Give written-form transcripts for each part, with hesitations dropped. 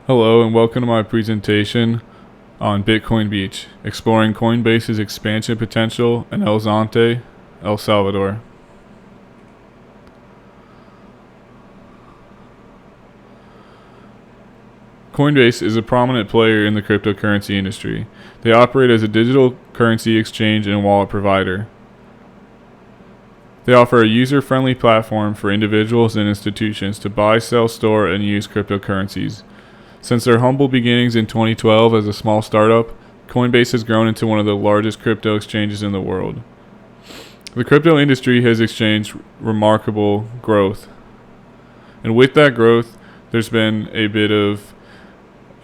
Hello and welcome to my presentation on Bitcoin Beach, exploring Coinbase's expansion potential in Zonte, El Salvador. Coinbase is a prominent player in the cryptocurrency industry. They operate as a digital currency exchange and wallet provider. They offer a user-friendly platform for individuals and institutions to buy, sell, store, and use cryptocurrencies. Since their humble beginnings in 2012 as a small startup, Coinbase has grown into one of the largest crypto exchanges in the world. The crypto industry has experienced remarkable growth. And with that growth, there's been a bit of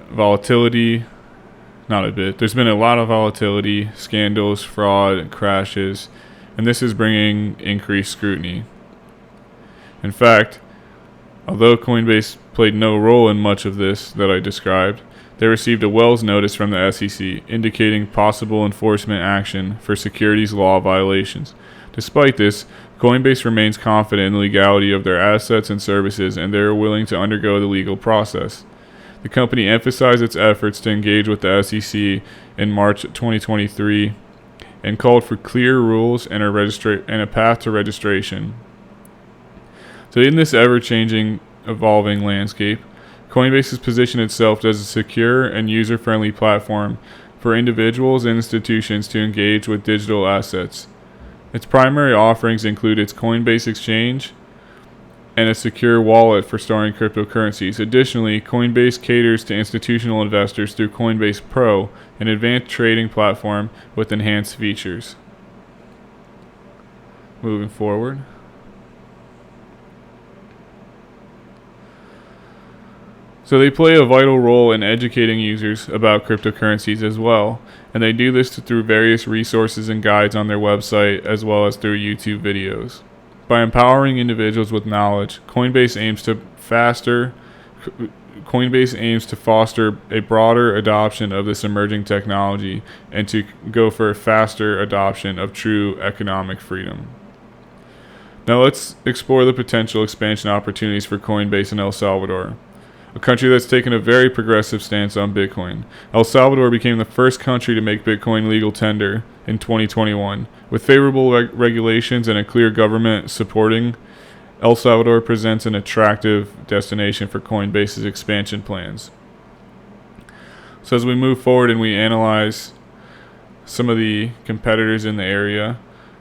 volatility. There's been a lot of volatility, scandals, fraud, crashes, and this is bringing increased scrutiny. In fact, although Coinbase played no role in much of this that I described, they received a Wells notice from the SEC indicating possible enforcement action for securities law violations. Despite this, Coinbase remains confident in the legality of their assets and services, and they are willing to undergo the legal process. The company emphasized its efforts to engage with the SEC in March 2023 and called for clear rules and a path to registration. So in this ever-changing, evolving landscape, Coinbase has positioned itself as a secure and user-friendly platform for individuals and institutions to engage with digital assets. Its primary offerings include its Coinbase exchange and a secure wallet for storing cryptocurrencies. Additionally, Coinbase caters to institutional investors through Coinbase Pro, an advanced trading platform with enhanced features. Moving forward. So they play a vital role in educating users about cryptocurrencies as well, and they do this through various resources and guides on their website as well as through YouTube videos. By empowering individuals with knowledge, Coinbase aims to foster a broader adoption of this emerging technology and to go for a faster adoption of true economic freedom. Now let's explore the potential expansion opportunities for Coinbase in El Salvador, a country that's taken a very progressive stance on Bitcoin. El Salvador became the first country to make Bitcoin legal tender in 2021. With favorable regulations and a clear government supporting, El Salvador presents an attractive destination for Coinbase's expansion plans. So as we move forward and we analyze some of the competitors in the area,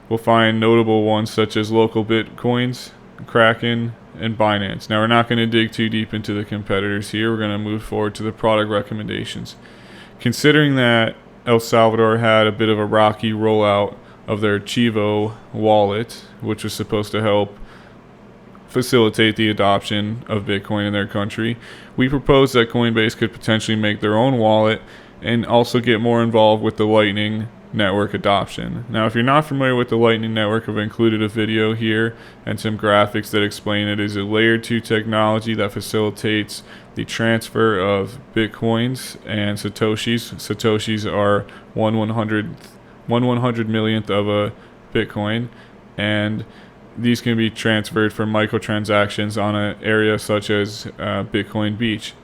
we'll find notable ones such as Local Bitcoins, Kraken, and Binance. Now we're not going to dig too deep into the competitors here. We're going to move forward to the product recommendations. Considering that El Salvador had a bit of a rocky rollout of their Chivo wallet, which was supposed to help facilitate the adoption of Bitcoin in their country, we propose that Coinbase could potentially make their own wallet and also get more involved with the Lightning Network adoption. Now, if you're not familiar with the Lightning Network, I've included a video here and some graphics that explain it is a layer 2 technology that facilitates the transfer of Bitcoins and Satoshis. Satoshis are 1/100 millionth of a Bitcoin, and these can be transferred for microtransactions on an area such as Bitcoin Beach.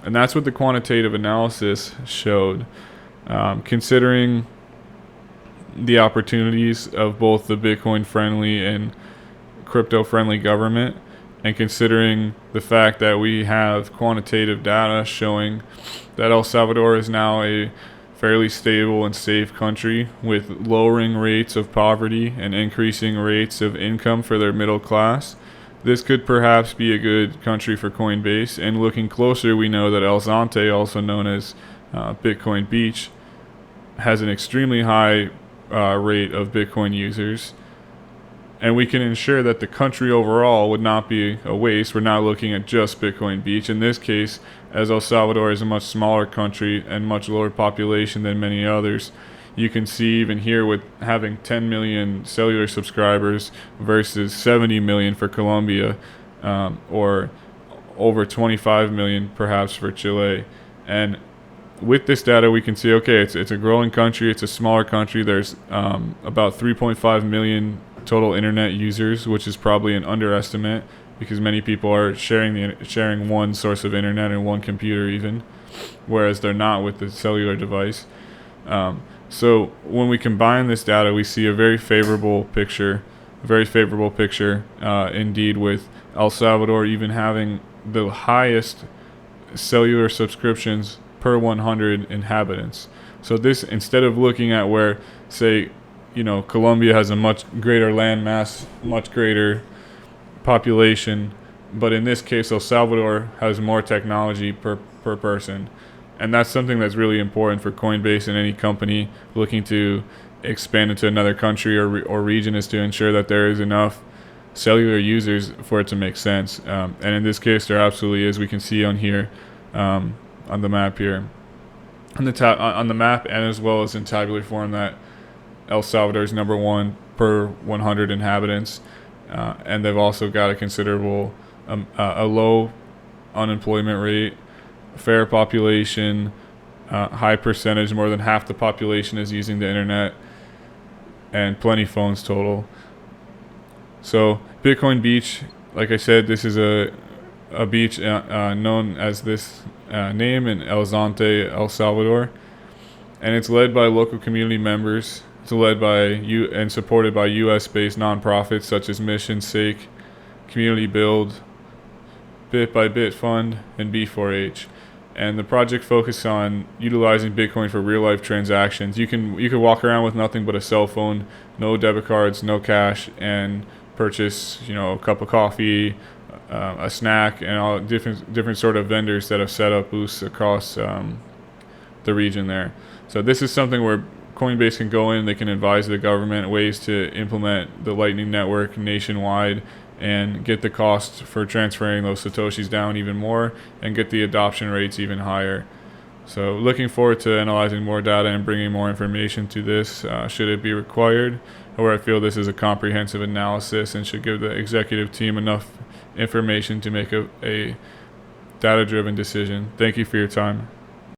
And that's what the quantitative analysis showed. Considering the opportunities of both the Bitcoin-friendly and crypto-friendly government, and considering the fact that we have quantitative data showing that El Salvador is now a fairly stable and safe country with lowering rates of poverty and increasing rates of income for their middle class, this could perhaps be a good country for Coinbase. And looking closer, we know that El Zonte, also known as Bitcoin Beach, has an extremely high rate of Bitcoin users, and we can ensure that the country overall would not be a waste. We're not looking at just Bitcoin Beach. In this case, as El Salvador is a much smaller country and much lower population than many others, you can see even here with having 10 million cellular subscribers versus 70 million for Colombia, or over 25 million perhaps for Chile. And with this data, we can see, okay, it's a growing country, it's a smaller country. There's about 3.5 million total internet users, which is probably an underestimate. because many people are sharing one source of internet and one computer even, whereas they're not with the cellular device. So when we combine this data, we see a very favorable picture, indeed, with El Salvador even having the highest cellular subscriptions per 100 inhabitants. So this, instead of looking at where, say, Colombia has a much greater land mass, much greater population, but in this case, El Salvador has more technology per person. And that's something that's really important for Coinbase and any company looking to expand into another country or region, is to ensure that there is enough cellular users for it to make sense. And in this case, there absolutely is. We can see on here, on the map here, on the map, and as well as in tabular form, that El Salvador is number one per 100 inhabitants, and they've also got a considerable, a low unemployment rate, fair population, high percentage, more than half the population is using the internet, and plenty phones total. So Bitcoin Beach, like I said, this is a beach known as this name in El Zonte, El Salvador, and it's led by local community members. It's led by and supported by U.S.-based nonprofits such as Mission Sake, Community Build, Bit by Bit Fund, and B4H. And the project focuses on utilizing Bitcoin for real-life transactions. You can walk around with nothing but a cell phone, no debit cards, no cash, and purchase a cup of coffee, a snack, and all different sort of vendors that have set up booths across the region there. So this is something where Coinbase can go in, they can advise the government ways to implement the Lightning Network nationwide and get the cost for transferring those Satoshis down even more and get the adoption rates even higher. So looking forward to analyzing more data and bringing more information to this should it be required. However, I feel this is a comprehensive analysis and should give the executive team enough information to make a data-driven decision. Thank you for your time.